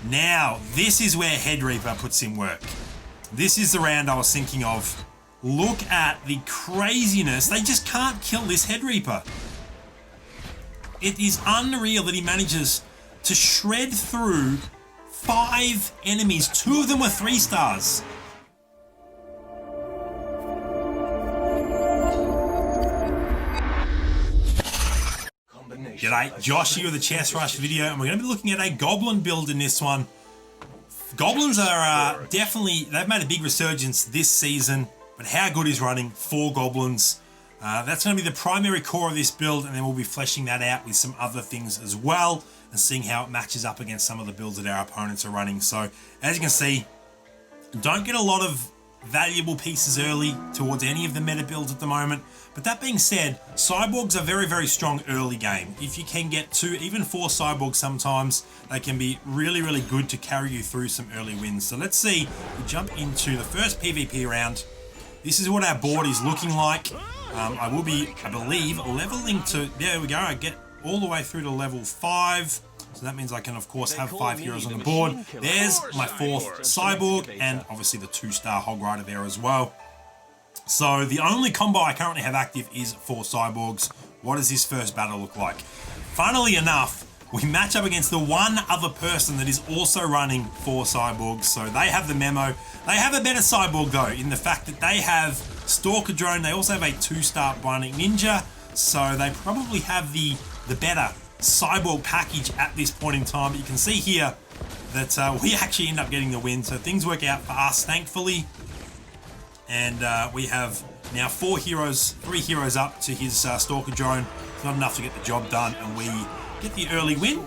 Now, this is where Head Reaper puts in work. This is the round I was thinking of. Look at the craziness. They just can't kill this Head Reaper. It is unreal that he manages to shred through 5 enemies. 2 of them were 3 stars. G'day, Josh here with the Chess Rush video, and we're going to be looking at a Goblin build in this one. Goblins are definitely, they've made a big resurgence this season, but how good is running 4 Goblins? That's going to be the primary core of this build, and then we'll be fleshing that out with some other things as well, and seeing how it matches up against some of the builds that our opponents are running. So, as you can see, don't get a lot of valuable pieces early towards any of the meta builds at the moment. But that being said, cyborgs are very, very strong early game. If you can get 2, even 4 cyborgs sometimes, they can be really, really good to carry you through some early wins. So let's see, we jump into the first PvP round. This is what our board is looking like. I will be, I believe, leveling to, there we go, I get all the way through to level 5. So that means I can, of course, have 5 heroes on the board. There's my 4th cyborg, and obviously the 2-star Hog Rider there as well. So the only combo I currently have active is 4 cyborgs. What does this first battle look like? Funnily enough, we match up against the one other person that is also running 4 cyborgs. So they have the memo. They have a better cyborg though, in the fact that they have Stalker Drone. They also have a 2-star Bionic Ninja. So they probably have the better cyborg package at this point in time. But you can see here that we actually end up getting the win. So things work out for us, thankfully. And we have now 4 heroes, 3 heroes up to his Stalker Drone. It's not enough to get the job done, and we get the early win.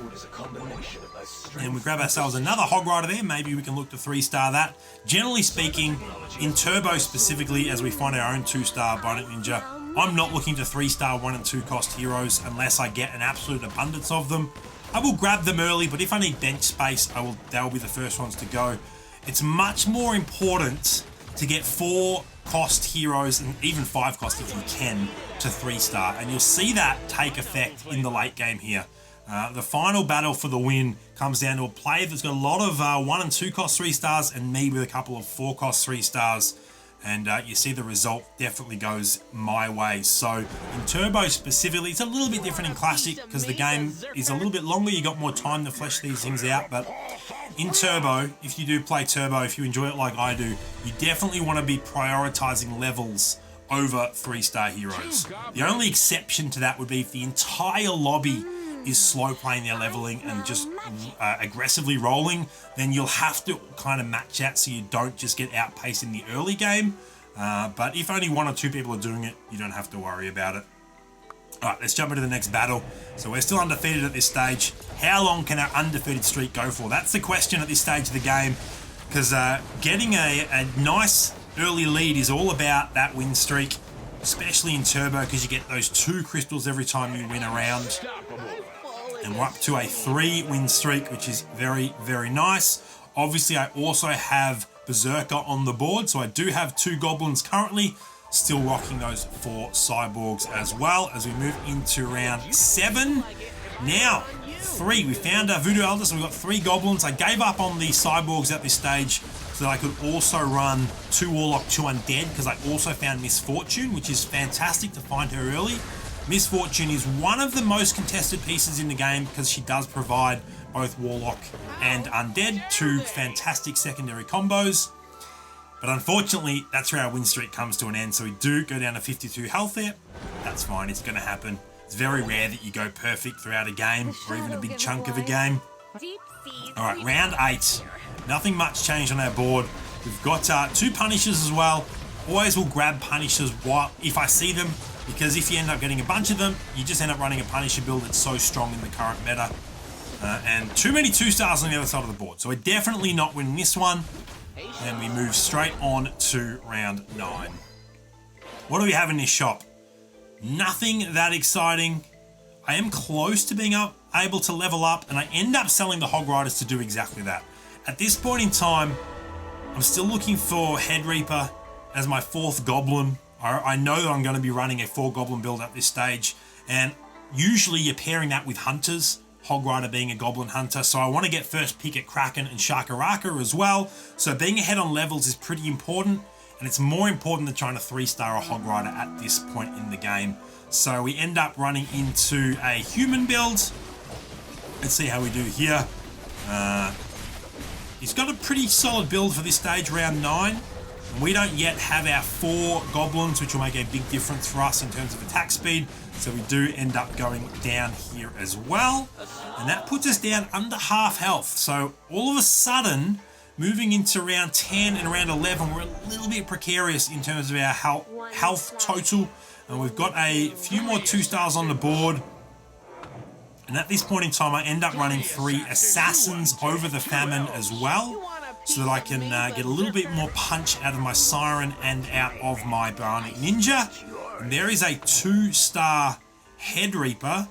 And we grab ourselves another Hog Rider there. Maybe we can look to 3-star that. Generally speaking, in Turbo specifically, as we find our own 2-star Bionic Ninja, I'm not looking to 3-star 1 and 2 cost heroes unless I get an absolute abundance of them. I will grab them early, but if I need bench space, they'll be the first ones to go. It's much more important to get 4 cost heroes, and even 5 cost if you can, to 3-star. And you'll see that take effect in the late game here. The final battle for the win comes down to a player that's got a lot of 1 and 2 cost 3-stars, and me with a couple of 4 cost 3-stars. And you see the result definitely goes my way. So in Turbo specifically, it's a little bit different in Classic because the game is a little bit longer. You got more time to flesh these things out. But in Turbo, if you do play Turbo, if you enjoy it like I do, you definitely want to be prioritizing levels over 3-star heroes. The only exception to that would be if the entire lobby is slow playing their leveling and just aggressively rolling, then you'll have to kind of match that so you don't just get outpaced in the early game. But if only 1 or 2 people are doing it, you don't have to worry about it. Alright, let's jump into the next battle. So we're still undefeated at this stage. How long can our undefeated streak go for? That's the question at this stage of the game, because getting a nice early lead is all about that win streak, especially in Turbo, because you get those 2 crystals every time you win a round. And we're up to a 3-win streak, which is very, very nice. Obviously, I also have Berserker on the board, so I do have 2 Goblins currently, still rocking those 4 cyborgs as well as we move into round 7. Now, 3, we found our Voodoo Elder, so we've got 3 Goblins. I gave up on the cyborgs at this stage so that I could also run 2 Warlock, 2 Undead, because I also found Misfortune, which is fantastic to find her early. Misfortune is one of the most contested pieces in the game because she does provide both Warlock and Undead, 2 fantastic secondary combos. But unfortunately, that's where our win streak comes to an end. So we do go down to 52 health there. That's fine, it's going to happen. It's very rare that you go perfect throughout a game or even a big chunk of a game. Alright, round 8. Nothing much changed on our board. We've got 2 Punishers as well. Always will grab Punishers if I see them, because if you end up getting a bunch of them, you just end up running a Punisher build that's so strong in the current meta. And too many 2-stars on the other side of the board. So we're definitely not winning this one. And we move straight on to round 9. What do we have in this shop? Nothing that exciting. I am close to being able to level up, and I end up selling the Hog Riders to do exactly that. At this point in time, I'm still looking for Head Reaper as my 4th Goblin. I know that I'm going to be running a 4 Goblin build at this stage, and usually you're pairing that with Hunters Hog Rider being a Goblin Hunter, so I want to get first pick at Kraken and Shakaraka as well. So being ahead on levels is pretty important, and it's more important than trying to 3-star a Hog Rider at this point in the game. So we end up running into a human build. Let's see how we do here. He's got a pretty solid build for this stage, round 9. We don't yet have our 4 goblins, which will make a big difference for us in terms of attack speed. So we do end up going down here as well. And that puts us down under half health. So all of a sudden, moving into round 10 and round 11, we're a little bit precarious in terms of our health total. And we've got a few more 2-stars on the board. And at this point in time, I end up running 3 assassins over the famine as well, so that I can get a little bit more punch out of my Siren and out of my Bionic Ninja. And there is a 2-star Head Reaper.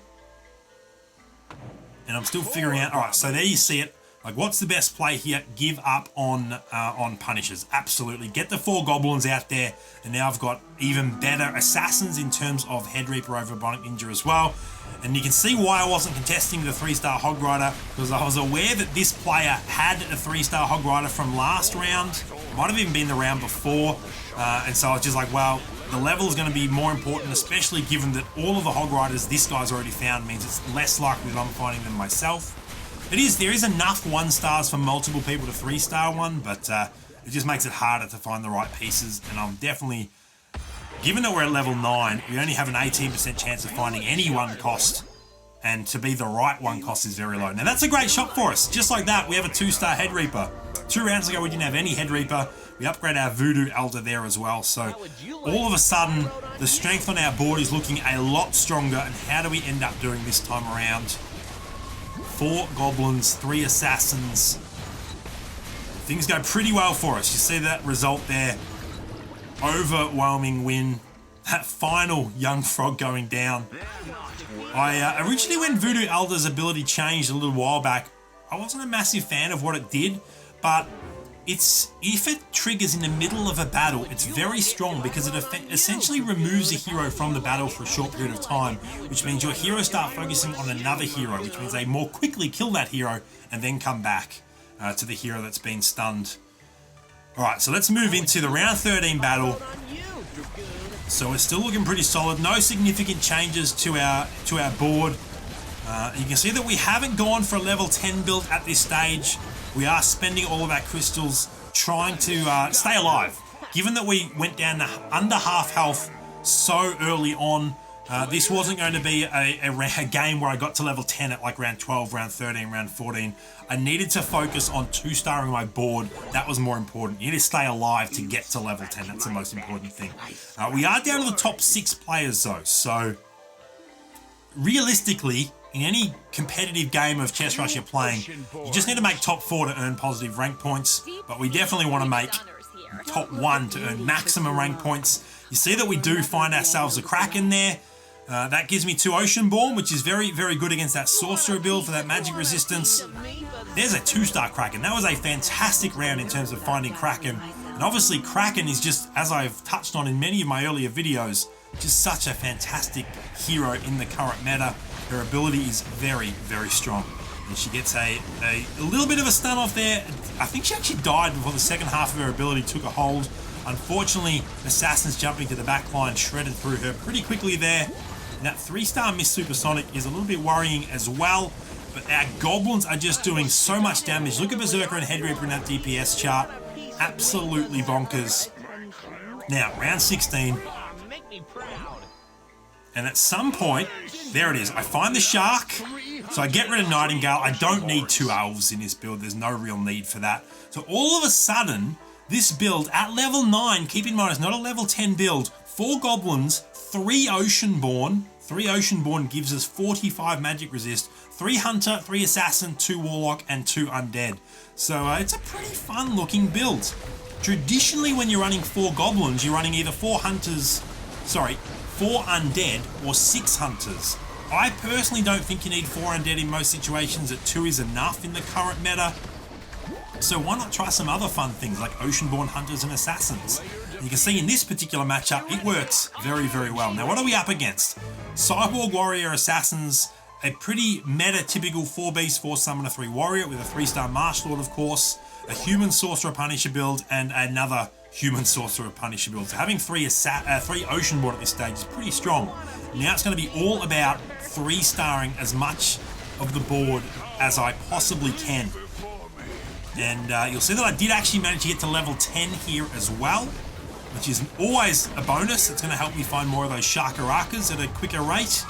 And I'm still figuring out, all right, so there you see it. Like, what's the best play here? Give up on Punishers. Absolutely. Get the 4 Goblins out there. And now I've got even better Assassins in terms of Head Reaper over Bionic Ninja as well. And you can see why I wasn't contesting the 3-star Hog Rider, because I was aware that this player had a 3-star Hog Rider from last round. Might have even been the round before. And so I was just like, well, the level is going to be more important, especially given that all of the Hog Riders this guy's already found means it's less likely that I'm finding them myself. There is enough 1-stars for multiple people to 3-star one, but it just makes it harder to find the right pieces. And I'm definitely, given that we're at level 9, we only have an 18% chance of finding any 1 cost, and to be the right 1 cost is very low. Now that's a great shot for us. Just like that, we have a 2-star Head Reaper. 2 rounds ago we didn't have any Head Reaper. We upgrade our Voodoo Elder there as well. So all of a sudden, the strength on our board is looking a lot stronger. And how do we end up doing this time around? 4 Goblins, 3 Assassins. Things go pretty well for us. You see that result there. Overwhelming win. That final Young Frog going down. I originally, when Voodoo Elder's ability changed a little while back, I wasn't a massive fan of what it did, but if it triggers in the middle of a battle, it's very strong because it essentially removes a hero from the battle for a short period of time, which means your heroes start focusing on another hero, which means they more quickly kill that hero and then come back to the hero that's been stunned. Alright, so let's move into the round 13 battle. So we're still looking pretty solid. No significant changes to our board. You can see that we haven't gone for a level 10 build at this stage. We are spending all of our crystals trying to stay alive. Given that we went down to under half health so early on, this wasn't going to be a game where I got to level 10 at like round 12, round 13, round 14. I needed to focus on 2-starring my board. That was more important. You need to stay alive to get to level 10. That's the most important thing. We are down to the top 6 players though, so realistically, in any competitive game of Chess Rush you're playing, you just need to make top 4 to earn positive rank points, but we definitely want to make top 1 to earn maximum rank points. You see that we do find ourselves a Kraken there. That gives me 2 Oceanborn, which is very, very good against that Sorcerer build for that magic resistance. There's a 2-star Kraken. That was a fantastic round in terms of finding Kraken. And obviously Kraken is just, as I've touched on in many of my earlier videos, just such a fantastic hero in the current meta. Her ability is very, very strong. And she gets a little bit of a stun off there. I think she actually died before the second half of her ability took a hold. Unfortunately, Assassin's jumping to the back line shredded through her pretty quickly there. And that 3-star Miss Supersonic is a little bit worrying as well. But our Goblins are just doing so much damage. Look at Berserker and Head Reaper in that DPS chart. Absolutely bonkers. Now, round 16. And at some point, there it is. I find the Shark. So I get rid of Nightingale. I don't need 2 Elves in this build. There's no real need for that. So all of a sudden, this build at level 9, keep in mind it's not a level 10 build, 4 Goblins, 3 Oceanborn. 3 Oceanborn gives us 45 magic resist, 3 Hunter, 3 Assassin, 2 Warlock, and 2 Undead. So it's a pretty fun looking build. Traditionally, when you're running 4 Goblins, you're running either 4 Undead or 6 Hunters. I personally don't think you need 4 Undead in most situations. That 2 is enough in the current meta. So why not try some other fun things like Oceanborn Hunters and Assassins? You can see in this particular matchup, it works very, very well. Now, what are we up against? Cyborg Warrior Assassins a pretty meta typical 4 beast, 4 summoner, 3 warrior with a 3-star martial lord, of course, a human sorcerer punisher build, and another human sorcerer punisher build. So having 3 ocean board at this stage is pretty strong. Now it's going to be all about 3-starring as much of the board as I possibly can. And you'll see that I did actually manage to get to level 10 here as well, which is always a bonus. It's going to help me find more of those Shakarakas at a quicker rate.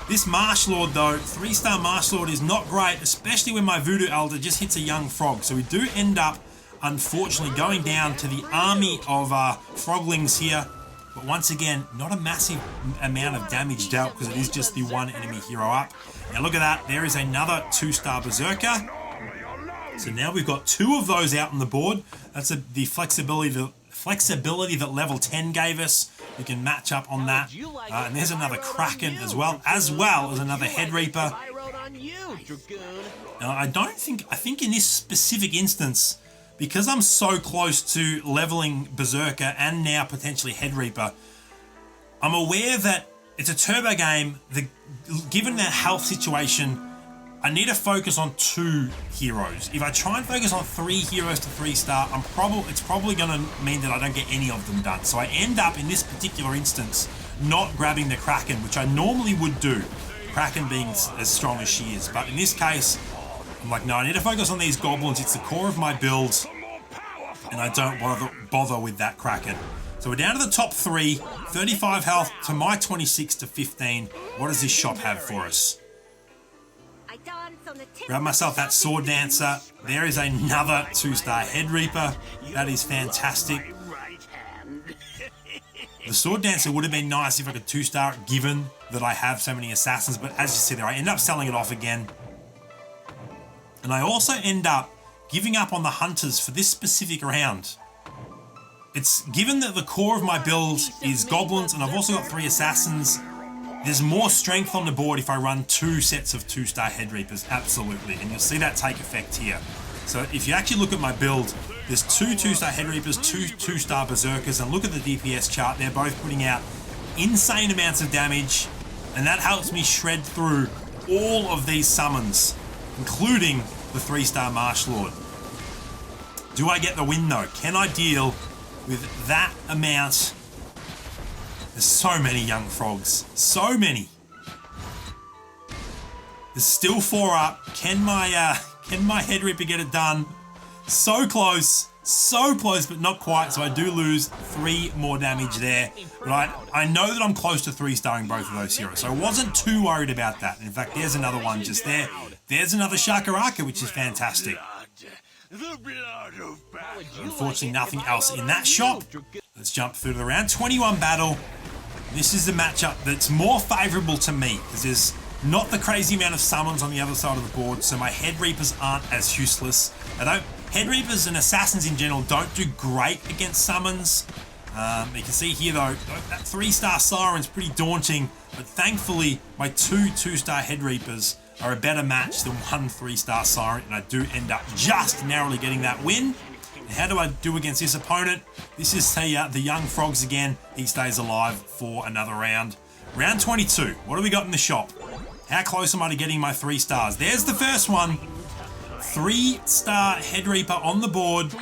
This Martial Lord though, 3-star Martial Lord is not great, especially when my Voodoo Elder just hits a young frog. So we do end up, unfortunately, going down to the army of froglings here. But once again, not a massive amount of damage dealt because it is just the one enemy hero up. Now look at that, there is another 2-star Berserker. So now we've got 2 of those out on the board. That's the flexibility that level 10 gave us. We can match up on that. And there's another Kraken as well as another Head Reaper. Now I think in this specific instance, because I'm so close to leveling Berserker and now potentially Head Reaper, I'm aware that it's a turbo game. Given that health situation, I need to focus on 2 heroes. If I try and focus on 3 heroes to 3-star, it's probably going to mean that I don't get any of them done. So I end up, in this particular instance, not grabbing the Kraken, which I normally would do, Kraken being as strong as she is. But in this case, I'm like, no, I need to focus on these Goblins. It's the core of my build, and I don't bother with that Kraken. So we're down to the top 3, 35 health to my 26 to 15. What does this shop have for us? Grab myself that Sword Dancer. There is another 2-star Head Reaper. That is fantastic. The Sword Dancer would have been nice if I could 2-star it, given that I have so many assassins, but as you see there, I end up selling it off again. And I also end up giving up on the Hunters for this specific round. It's given that the core of my build is Goblins, and I've also got 3 assassins. There's more strength on the board if I run 2 sets of 2-star Head Reapers, absolutely. And you'll see that take effect here. So if you actually look at my build, there's 2 2-star Head Reapers, 2 2-star Berserkers, and look at the DPS chart. They're both putting out insane amounts of damage, and that helps me shred through all of these summons, including the 3-star Martial Lord. Do I get the win though? Can I deal with that amount? There's so many young frogs. So many. There's still 4 up. Can my Head Reaper get it done? So close, but not quite. So I do lose 3 more damage there. But I know that I'm close to 3-starring both of those heroes. So I wasn't too worried about that. In fact, there's another one just there. There's another Shakaraka, which is fantastic. Unfortunately, nothing else in that shop. Let's jump through to the round 21 battle. This is the matchup that's more favourable to me because there's not the crazy amount of summons on the other side of the board, so my Head Reapers aren't as useless. Head Reapers and Assassins in general don't do great against summons. You can see here though, that 3-star Siren's pretty daunting, but thankfully my 2 2-star Head Reapers are a better match than 1 3-star Siren, and I do end up just narrowly getting that win. And how do I do against this opponent? This is the young frogs again. He stays alive for another round. Round 22. What do we got in the shop? How close am I to getting my 3 stars? There's the first one. 3-star Head Reaper on the board.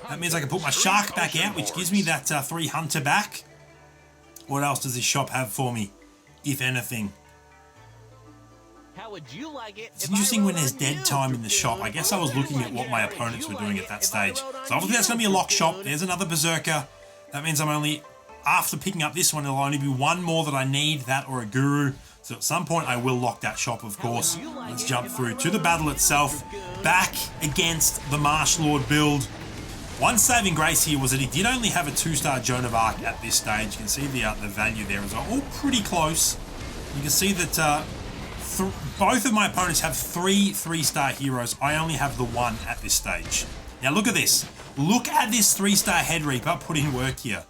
That means I can put my Shark back out, which gives me that 3 Hunter back. What else does this shop have for me, if anything? It's interesting when there's dead time in the shop. I guess I was looking at what my opponents were doing at that stage. So obviously that's going to be a lock shop. There's another Berserker. That means after picking up this one, there'll only be 1 more that I need, that or a Guru. So at some point I will lock that shop, of course. Let's jump through to the battle itself. Back against the Martial Lord build. One saving grace here was that he did only have a 2-star Joan of Arc at this stage. You can see the value there as well. All pretty close. You can see that both of my opponents have 3 3-star heroes. I only have the 1 at this stage. Now look at this. Look at this 3-star Head Reaper put in work here.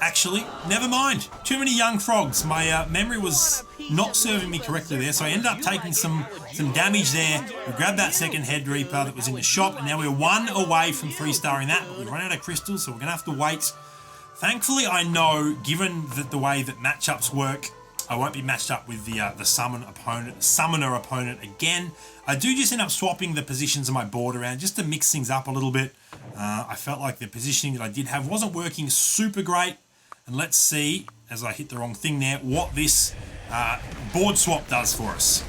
Actually, never mind. Too many young frogs. My memory was not serving me correctly there, so I ended up taking some damage there. We grabbed that second Head Reaper that was in the shop, and now we're 1 away from 3-starring that, but we've run out of crystals, so we're going to have to wait. Thankfully, I know, given the way that matchups work, I won't be matched up with the summoner opponent again. I do just end up swapping the positions of my board around just to mix things up a little bit. I felt like the positioning that I did have wasn't working super great. And let's see, as I hit the wrong thing there, what this board swap does for us.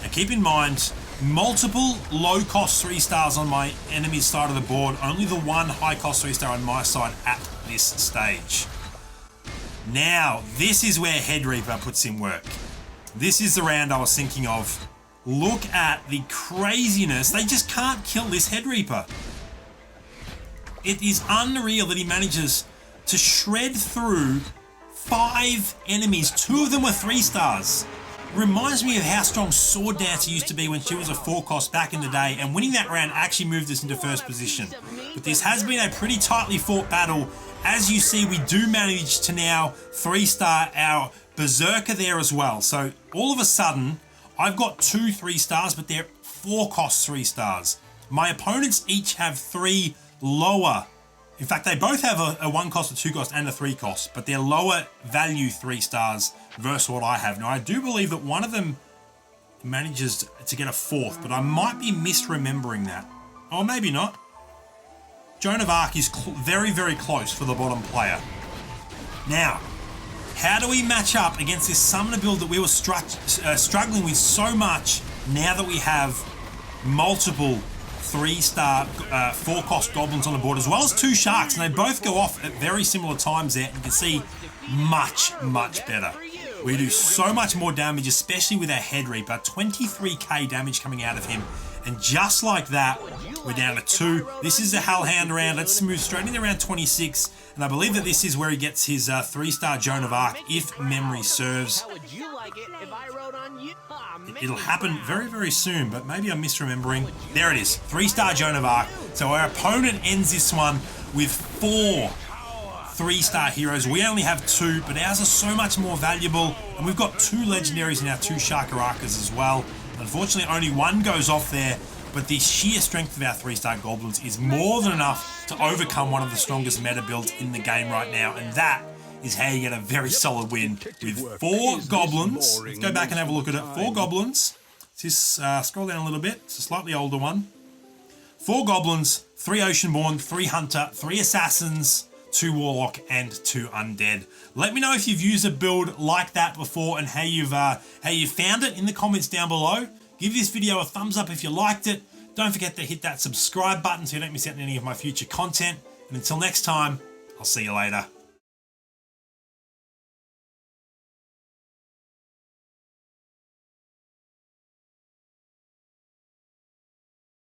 Now keep in mind, multiple low-cost 3 stars on my enemy's side of the board, only the one high-cost 3 star on my side at this stage. Now, this is where Head Reaper puts in work. This is the round I was thinking of. Look at the craziness. They just can't kill this Head Reaper. It is unreal that he manages to shred through 5 enemies. 2 of them were 3 stars. Reminds me of how strong Sword Dancer used to be when she was a 4-cost back in the day, and winning that round actually moved us into first position. But this has been a pretty tightly fought battle. As you see, we do manage to now 3-star our Berserker there as well. So all of a sudden, I've got 2 3 stars, but they're 4-cost 3 stars. My opponents each have 3 lower. In fact, they both have a 1-cost, a 2-cost, and a 3-cost, but they're lower value 3 stars versus what I have. Now, I do believe that one of them manages to get a 4th, but I might be misremembering that. Or maybe not. Joan of Arc is very, very close for the bottom player. Now, how do we match up against this summoner build that we were struggling with so much now that we have multiple 3-star 4-cost goblins on the board, as well as 2 sharks, and they both go off at very similar times there. You can see much, much better. We do so much more damage, especially with our Head Reaper. 23k damage coming out of him. And just like that, we're down to 2. This is the Hellhound round. Let's move straight into round 26. And I believe that this is where he gets his 3-star Joan of Arc, if memory serves. It'll happen very, very soon, but maybe I'm misremembering. There it is, 3-star Joan of Arc. So our opponent ends this one with 4 3-star heroes. We only have 2, but ours are so much more valuable. And we've got 2 legendaries in our 2 Shakarakas as well. Unfortunately, only 1 goes off there, but the sheer strength of our 3-star goblins is more than enough to overcome one of the strongest meta builds in the game right now, and that is how you get a very solid win with 4 goblins. Let's go back and have a look at it. 4 goblins. Just scroll down a little bit. It's a slightly older one. 4 goblins, 3 Oceanborn, 3 Hunter, 3 Assassins, 2 Warlock, and 2 Undead. Let me know if you've used a build like that before and how you found it in the comments down below. Give this video a thumbs up if you liked it. Don't forget to hit that subscribe button so you don't miss out on any of my future content. And until next time, I'll see you later.